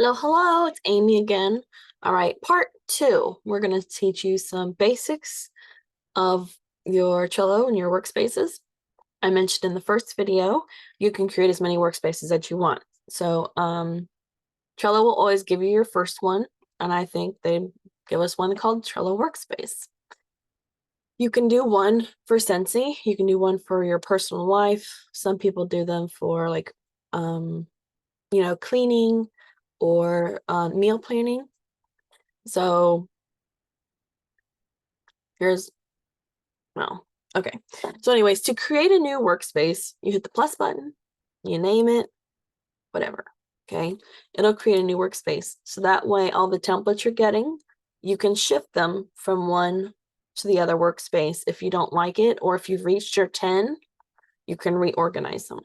Hello, hello, it's Amy again. All right, part two. We're going to teach you some basics of your Trello and your workspaces. I mentioned in the first video, you can create as many workspaces as you want. So Trello will always give you your first one, and I think they give us one called Trello Workspace. You can do one for Sensi. You can do one for your personal life. Some people do them for like, cleaning or meal planning. So here's, well, okay. So anyways, to create a new workspace, you hit the plus button, you name it, whatever, okay? It'll create a new workspace. So that way, all the templates you're getting, you can shift them from one to the other workspace if you don't like it, or if you've reached your 10, you can reorganize them.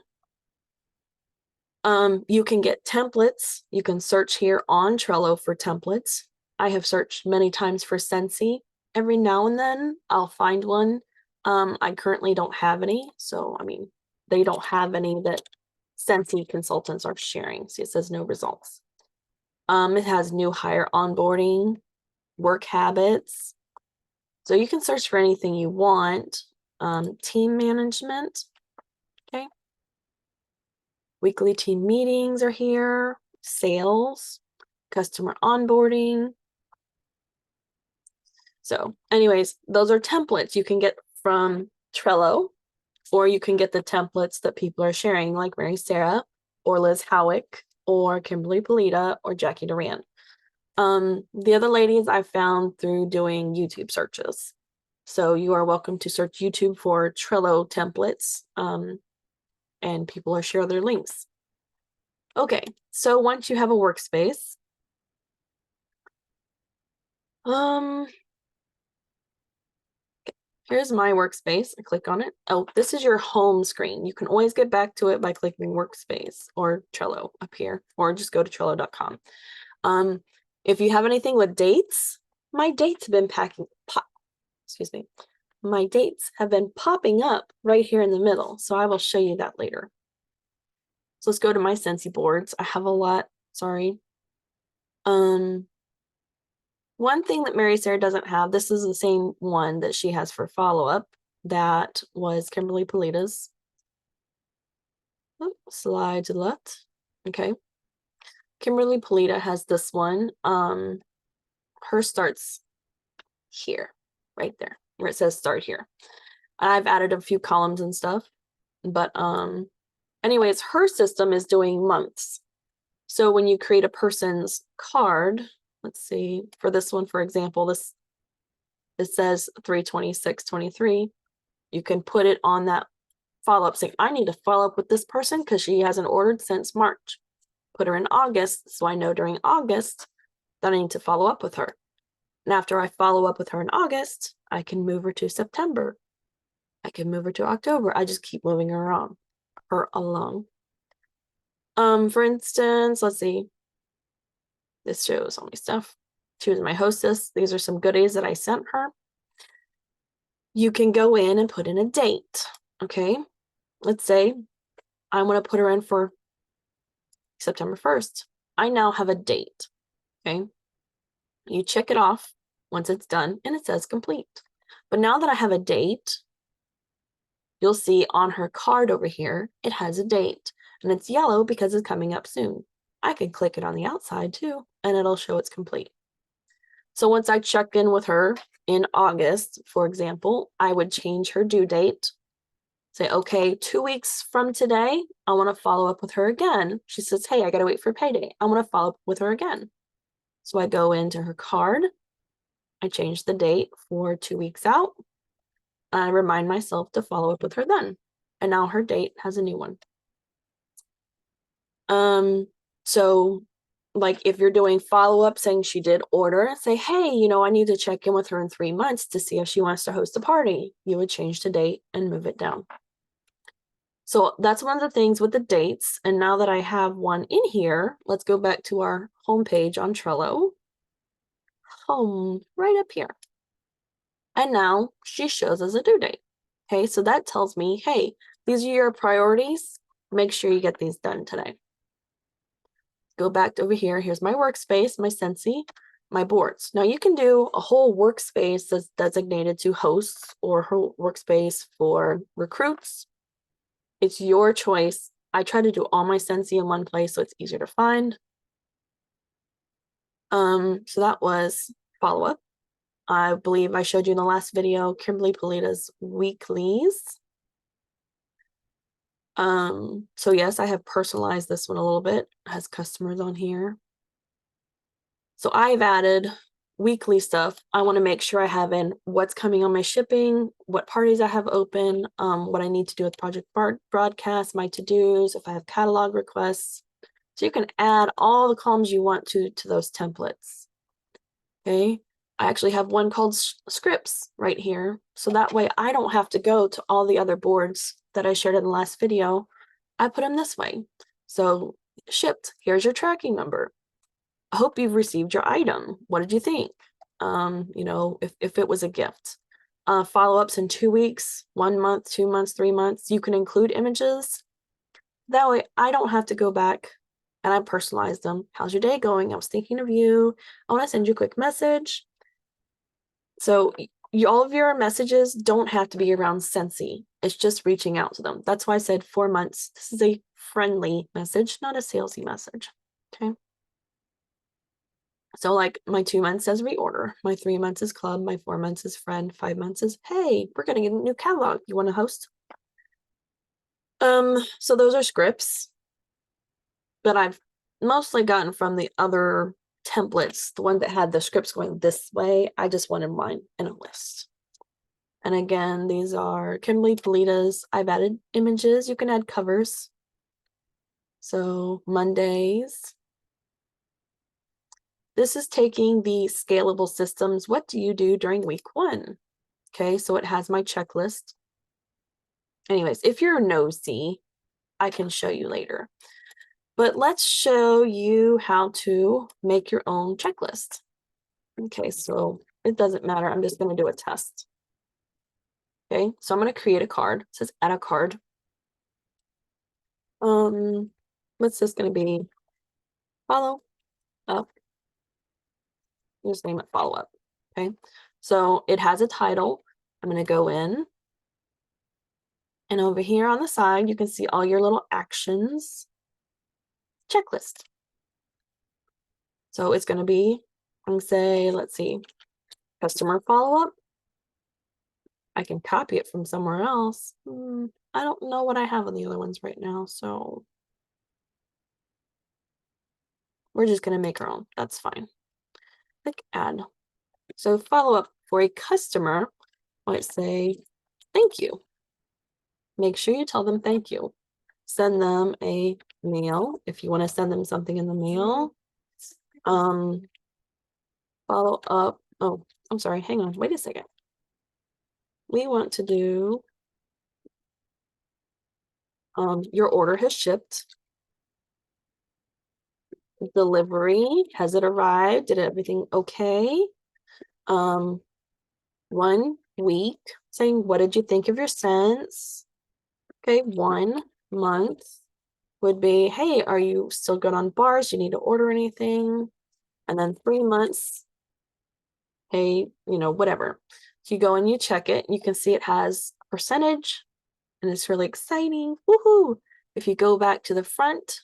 You can get templates. You can search here on Trello for templates. I have searched many times for Sensi. Every now and then I'll find one. I currently don't have any. So, I mean, they don't have any that Sensi consultants are sharing. See, it says no results. It has new hire onboarding, work habits. So you can search for anything you want. Team management. Okay. Weekly team meetings are here, sales, customer onboarding. So anyways, those are templates you can get from Trello, or you can get the templates that people are sharing, like Mary Sarah or Liz Howick or Kimberly Polita or Jackie Durant. The other ladies I found through doing YouTube searches. So you are welcome to search YouTube for Trello templates, and people are share their links. Okay, so once you have a workspace, here's my workspace. I click on it. Oh, this is your home screen. You can always get back to it by clicking workspace or Trello up here, or just go to Trello.com. If you have anything with dates, my dates have been my dates have been popping up right here in the middle. So I will show you that later. So let's go to my Sensi boards. I have a lot, sorry. One thing that Mary Sarah doesn't have, this is the same one that she has for follow-up. That was Kimberly Polita's. Oh, slide to the left. Okay. Kimberly Polita has this one. Her starts here, right there, where it says start here. I've added a few columns and stuff, but anyways, her system is doing months. So when you create a person's card, let's see, for this one, for example, it says 3/26/23. You can put it on that follow-up saying, I need to follow up with this person because she hasn't ordered since March. Put her in August, so I know during August that I need to follow up with her. And after I follow up with her in August, I can move her to September. I can move her to October. I just keep moving her along. For instance, let's see. This shows all my stuff. She was my hostess. These are some goodies that I sent her. You can go in and put in a date. Okay. Let's say I want to put her in for September 1st. I now have a date. Okay. You check it off once it's done and it says complete. But now that I have a date, you'll see on her card over here, it has a date and it's yellow because it's coming up soon. I can click it on the outside too, and it'll show it's complete. So once I check in with her in August, for example, I would change her due date. Say, okay, 2 weeks from today, I want to follow up with her again. She says, hey, I got to wait for payday. I want to follow up with her again. So I go into her card. I change the date for 2 weeks out. And I remind myself to follow up with her then. And now her date has a new one. So like if you're doing follow-up saying she did order, say, hey, I need to check in with her in 3 months to see if she wants to host a party. You would change the date and move it down. So that's one of the things with the dates. And now that I have one in here, let's go back to our homepage on Trello. Home, right up here. And now she shows us a due date. Okay, so that tells me, hey, these are your priorities. Make sure you get these done today. go back over here. Here's my workspace, my Sensi, my boards. Now you can do a whole workspace that's designated to hosts or whole workspace for recruits. It's your choice. I try to do all my Sensi in one place so it's easier to find. So that was follow-up. I believe I showed you in the last video, Kimberly Polita's weeklies. So yes, I have personalized this one a little bit. It has customers on here. So I've added weekly stuff. I want to make sure I have in what's coming on my shipping, what parties I have open, what I need to do with project broadcast, my to-dos, if I have catalog requests. So you can add all the columns you want to those templates. Okay. I actually have one called scripts right here. So that way I don't have to go to all the other boards that I shared in the last video. I put them this way. So shipped, here's your tracking number. I hope you've received your item. What did you think? You know, if it was a gift. Follow-ups in 2 weeks, 1 month, 2 months, 3 months. You can include images. That way I don't have to go back and I personalize them. How's your day going? I was thinking of you. I want to send you a quick message. So all of your messages don't have to be around Sensi. It's just reaching out to them. That's why I said 4 months. This is a friendly message, not a salesy message. Okay. So like my 2 months says reorder, my 3 months is club, my 4 months is friend, 5 months is, hey, we're gonna get a new catalog. You want to host? So those are scripts that I've mostly gotten from the other templates, the one that had the scripts going this way. I just wanted mine in a list. And again, these are Kimberly Polita's. I've added images. You can add covers. So Mondays. This is taking the scalable systems. What do you do during week 1? Okay, so it has my checklist. Anyways, if you're nosy, I can show you later. But let's show you how to make your own checklist. Okay, so it doesn't matter. I'm just going to do a test. Okay, so I'm going to create a card. It says add a card. What's this going to be? Follow up. Just name it follow up. Okay, so it has a title. I'm going to go in. And over here on the side, you can see all your little actions. Checklist. So it's going to be, I'm going to say, let's see, customer follow-up. I can copy it from somewhere else. I don't know what I have on the other ones right now, so we're just going to make our own. That's fine. Click add. So follow-up for a customer, I might say, thank you. Make sure you tell them thank you. Send them a mail if you want to send them something in the mail. Follow up. Oh, I'm sorry. Hang on. Wait a second. We want to do your order has shipped. Delivery, has it arrived? Did everything okay? 1 week, saying what did you think of your scents? Okay, 1 month would be, hey, are you still good on bars? You need to order anything? And then 3 months, hey, you know, whatever. So you go and you check it, you can see it has a percentage and it's really exciting. Woohoo! If you go back to the front,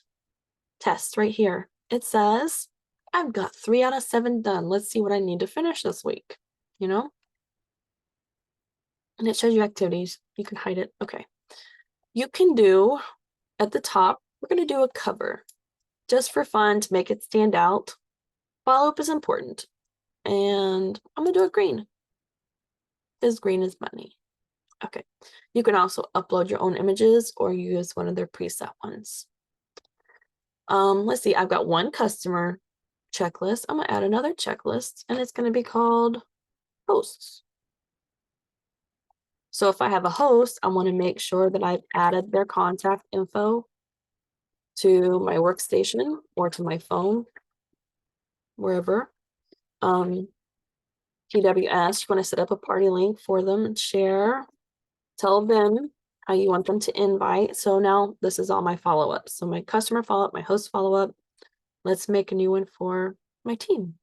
test right here, it says, I've got 3 out of 7 done. Let's see what I need to finish this week, you know? And it shows you activities. You can hide it. Okay. You can do at the top, we're going to do a cover just for fun to make it stand out. Follow-up is important. And I'm going to do it green because green is money. Okay. You can also upload your own images or use one of their preset ones. Let's see. I've got 1 customer checklist. I'm going to add another checklist and it's going to be called hosts. So if I have a host, I want to make sure that I've added their contact info to my workstation or to my phone, wherever. PWS, you want to set up a party link for them and share. Tell them how you want them to invite. So now this is all my follow-ups. So my customer follow-up, my host follow-up. let's make a new one for my team.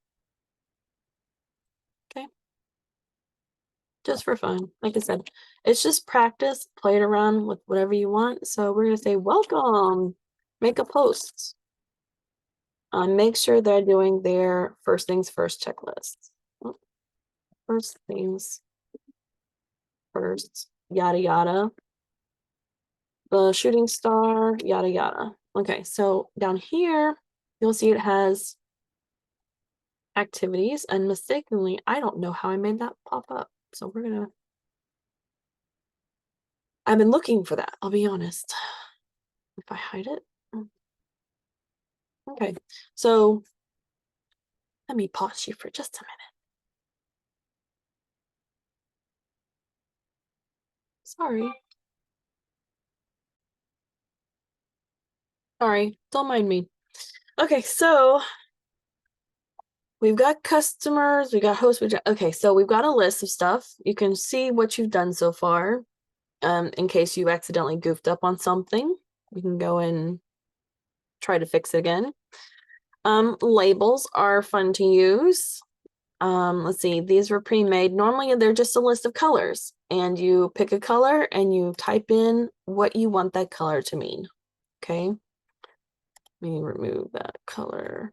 Okay. Just for fun. Like I said, it's just practice, play it around with whatever you want. So we're going to say, welcome, make a post. Make sure they're doing their first things first checklist. Oh, first things first, yada, yada. The shooting star, yada, yada. Okay, so down here, you'll see it has activities, and mistakenly, I don't know how I made that pop up. So we're gonna, I've been looking for that, I'll be honest. If I hide it. Okay, so let me pause you for just a minute. Sorry. Sorry, don't mind me. Okay, so we've got customers, we got hosts, okay, so we've got a list of stuff. You can see what you've done so far. In case you accidentally goofed up on something, you can go and try to fix it again. Labels are fun to use. Let's see, these were pre-made. Normally they're just a list of colors, and you pick a color and you type in what you want that color to mean. Okay, let me remove that color.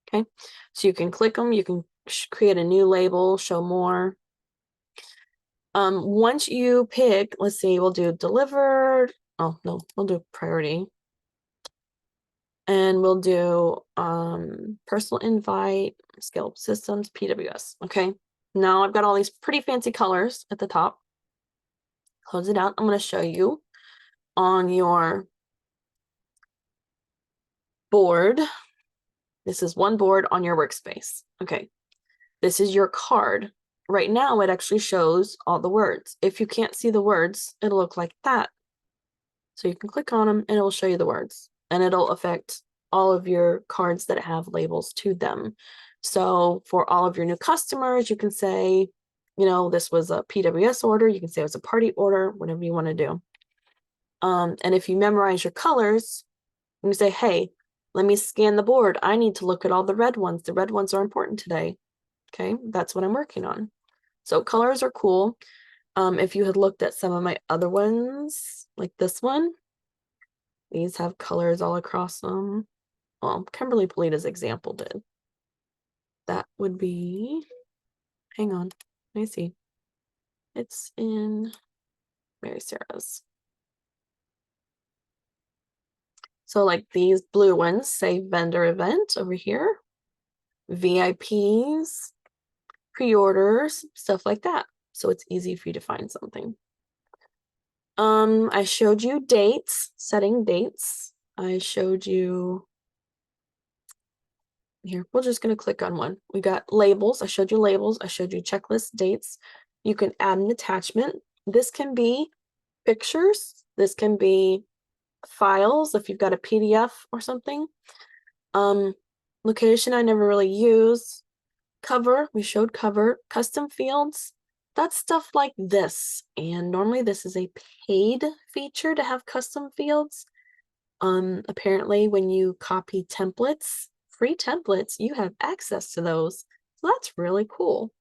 Okay, so you can click them, you can create a new label, show more. Once you pick, let's see, we'll do delivered. Oh no, we'll do priority. And we'll do personal invite, scale systems, PWS. Okay, now I've got all these pretty fancy colors at the top. Close it out. I'm going to show you on your board. This is one board on your workspace. Okay, this is your card. Right now, it actually shows all the words. If you can't see the words, it'll look like that. So you can click on them and it will show you the words, and it'll affect all of your cards that have labels to them. So for all of your new customers, you can say, you know, this was a PWS order. You can say it was a party order, whatever you want to do. And if you memorize your colors, you say, hey, let me scan the board. I need to look at all the red ones. The red ones are important today. Okay, that's what I'm working on. So colors are cool. If you had looked at some of my other ones, like this one, these have colors all across them. Well, Kimberly Polita's example did. That would be, hang on, let me see. It's in Mary Sarah's. So like these blue ones say vendor event over here, VIPs, pre-orders, stuff like that. So it's easy for you to find something. I showed you dates, setting dates. I showed you here. We're just going to click on one. We got labels. I showed you labels. I showed you checklist dates. You can add an attachment. This can be pictures. This can be files if you've got a PDF or something. Location I never really use. Cover, we showed cover. Custom fields, that's stuff like this. And normally this is a paid feature to have custom fields. Apparently when you copy templates, free templates, you have access to those. So that's really cool.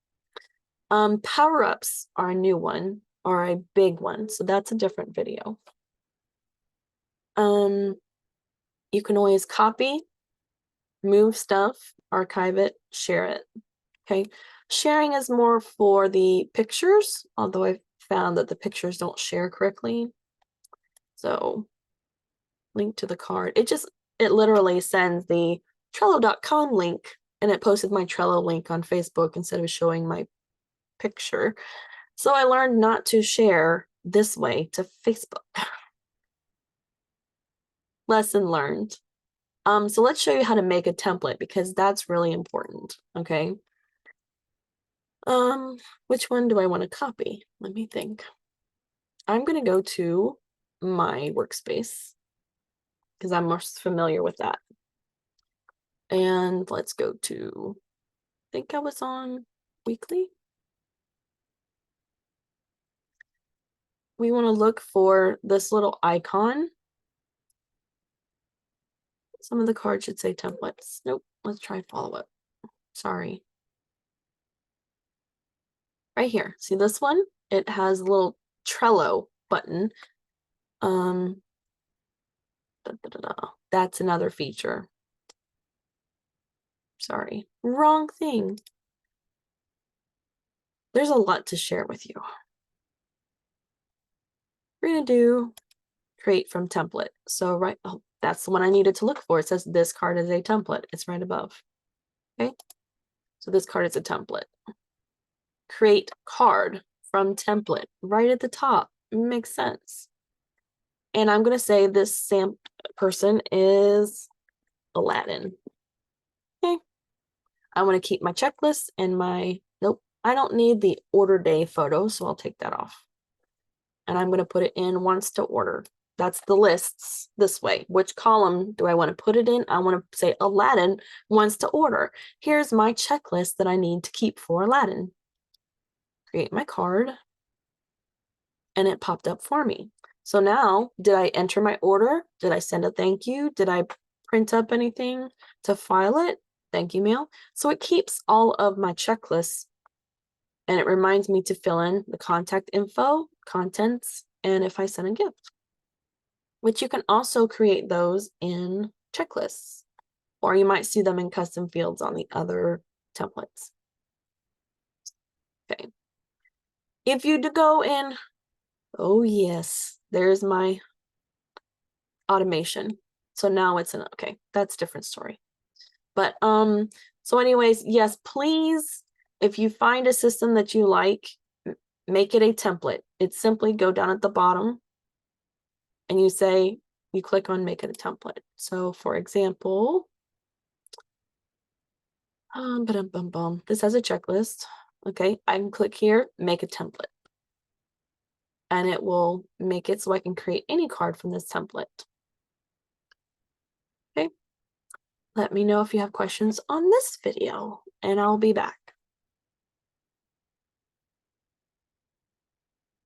Power-ups are a new one, or a big one. So that's a different video. You can always copy, move stuff, archive it, share it. Okay, sharing is more for the pictures, although I've found that the pictures don't share correctly. So link to the card. It literally sends the Trello.com link, and it posted my Trello link on Facebook instead of showing my picture. So I learned not to share this way to Facebook. Lesson learned. So let's show you how to make a template, because that's really important. Okay. Which one do I want to copy? Let me think. I'm going to go to my workspace because I'm most familiar with that. And let's go to, I think I was on weekly. We want to look for this little icon. Some of the cards should say templates. Nope, let's try follow-up. Sorry. Right here, see this one? It has a little Trello button. That's another feature. Sorry, wrong thing. There's a lot to share with you. We're gonna do create from template. So that's the one I needed to look for. It says this card is a template. It's right above. Okay, so this card is a template. Create card from template right at the top. Makes sense. And I'm gonna say this person is Aladdin. Okay, I want to keep my checklist and nope, I don't need the order day photo, so I'll take that off. And I'm going to put it in wants to order. That's the lists this way. Which column do I want to put it in? I want to say Aladdin wants to order. Here's my checklist that I need to keep for Aladdin. Create my card. And it popped up for me. So now, did I enter my order? Did I send a thank you? Did I print up anything to file it? Thank you mail. So it keeps all of my checklists, and it reminds me to fill in the contact info, contents, and if I send a gift, which you can also create those in checklists, or you might see them in custom fields on the other templates. Okay. If you go in, oh yes, there's my automation. So now it's okay, that's a different story. But so anyways, yes, please, if you find a system that you like, make it a template. It's simply go down at the bottom and you click on make it a template. So for example, this has a checklist. Okay, I can click here, make a template. And it will make it so I can create any card from this template. Okay, let me know if you have questions on this video, and I'll be back.